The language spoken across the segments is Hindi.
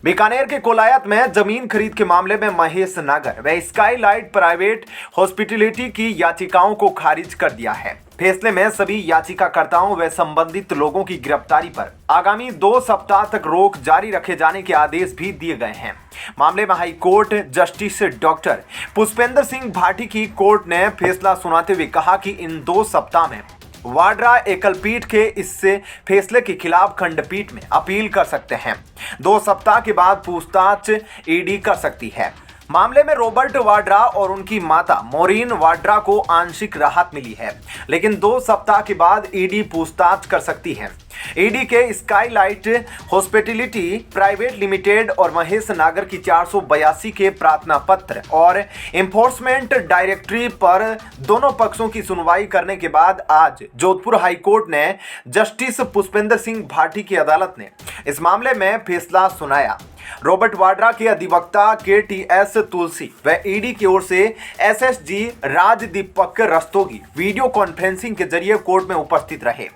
बीकानेर के कोलायत में जमीन खरीद के मामले में महेश नागर व स्काईलाइट प्राइवेट हॉस्पिटैलिटी की याचिकाओं को खारिज कर दिया है। फैसले में सभी याचिकाकर्ताओं व संबंधित लोगों की गिरफ्तारी पर आगामी 2 सप्ताह तक रोक जारी रखे जाने के आदेश भी दिए गए हैं। मामले में high court justice doctor Pushpendra Singh Bhati की कोर्ट ने फैसला सुनाते हुए कहा कि इन 2 सप्ताह में वाड्रा एकल पीठ के इससे फैसले के खिलाफ खंडपीठ में अपील कर सकते हैं। 2 सप्ताह के बाद पूछताछ ईडी कर सकती है। मामले में रॉबर्ट वाड्रा और उनकी माता मोरीन वाड्रा को आंशिक राहत मिली है, लेकिन 2 सप्ताह के बाद ईडी पूछताछ कर सकती है। ईडी के स्काईलाइट हॉस्पिटैलिटी प्राइवेट लिमिटेड और महेश नागर की 482 के प्रार्थना पत्र और एनफोर्समेंट डायरेक्टरी पर दोनों पक्षों की सुनवाई करने के बाद आज जोधपुर हाईकोर्ट ने जस्टिस पुष्पेंद्र सिंह भाटी की अदालत ने इस मामले में फैसला सुनाया। रॉबर्ट वाड्रा के अधिवक्ता KTS तुलसी व ईडी की ओर से SSG Rajdeepak Rastogi video conferencing के जरिए कोर्ट में उपस्थित रहे।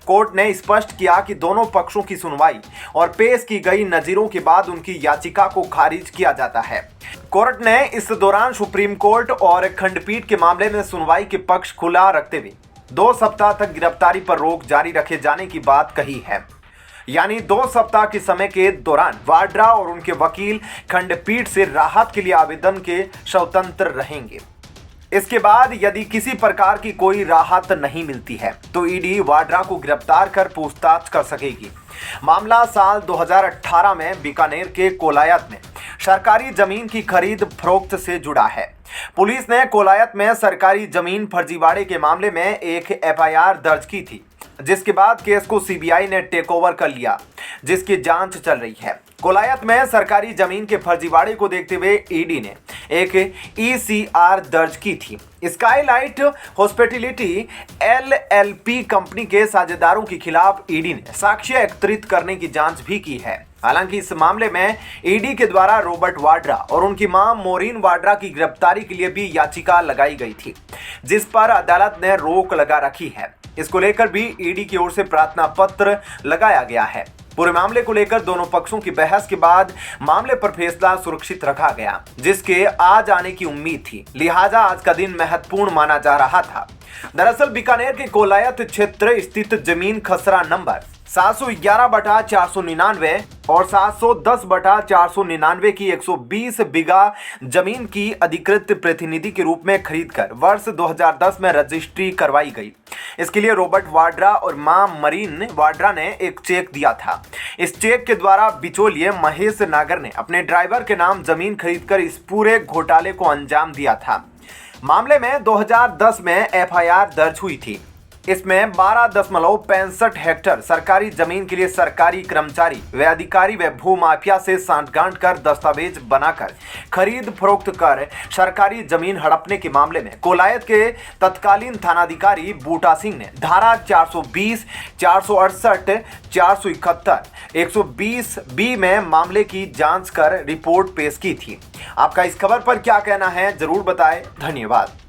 कोर्ट ने स्पष्ट किया कि दोनों पक्षों की सुनवाई और पेश की गई नजीरों के बाद उनकी याचिका को खारिज किया जाता है। कोर्ट ने इस दौरान सुप्रीम कोर्ट और खंडपीठ के मामले में सुनवाई के पक्ष खुला रखते हुए 2 सप्ताह तक गिरफ्तारी पर रोक जारी रखे जाने की बात कही है। यानी 2 सप्ताह के समय के दौरान वाड्रा और उनके वकील खंडपीठ से राहत के लिए आवेदन के स्वतंत्र रहेंगे। इसके बाद यदि किसी प्रकार की कोई राहत नहीं मिलती है तो ईडी वाड्रा को गिरफ्तार कर पूछताछ कर सकेगी। मामला साल 2018 में बीकानेर के कोलायत में सरकारी जमीन की खरीद फरोख्त से जुड़ा है। पुलिस ने कोलायत में सरकारी जमीन फर्जीवाड़े के मामले में एक FIR दर्ज की थी, जिसके बाद केस को CBI ने टेक ओवर कर लिया, जिसकी जांच चल रही है। कोलायत में सरकारी जमीन के फर्जीवाड़े को देखते हुए ईडी ने एक ECR दर्ज की थी। स्काईलाइट हॉस्पिटैलिटी LLP कंपनी के साझेदारों के खिलाफ ईडी ने साक्ष्य एकत्रित करने की जांच भी की है। हालांकि इस मामले में ईडी के द्वारा रॉबर्ट वाड्रा और उनकी मां मोरीन वाड्रा की गिरफ्तारी के लिए भी याचिका लगाई गई थी, जिस पर अदालत ने रोक लगा रखी है। इसको लेकर भी ईडी की ओर से प्रार्थना पत्र लगाया गया है। पूरे मामले को लेकर दोनों पक्षों की बहस के बाद मामले पर फैसला सुरक्षित रखा गया, जिसके आज आने की उम्मीद थी। लिहाजा आज का दिन महत्वपूर्ण माना जा रहा था। दरअसल बीकानेर के कोलायत क्षेत्र स्थित जमीन खसरा नंबर 711/499 और 710/499 की 120 बीघा जमीन की अधिकृत प्रतिनिधि के रूप में खरीदकर वर्ष 2010 में रजिस्ट्री करवाई गई। इसके लिए रॉबर्ट वाड्रा और मां मरीन वाड्रा ने एक चेक दिया था। इस चेक के द्वारा बिचौलिए महेश नागर ने अपने ड्राइवर के नाम जमीन खरीदकर इस पूरे घोटाले को अंजाम दिया था। मामले में 2010 में FIR दर्ज हुई थी। इसमें 12.65 हेक्टेयर सरकारी जमीन के लिए सरकारी कर्मचारी व अधिकारी व भूमाफिया से सांठगांठ कर दस्तावेज बनाकर खरीद फरोख्त कर सरकारी जमीन हड़पने के मामले में कोलायत के तत्कालीन थानाधिकारी बूटा सिंह ने धारा 420, 468, 471, 120B में मामले की जांच कर रिपोर्ट पेश की थी। आपका इस खबर पर क्या कहना है जरूर बताएं। धन्यवाद।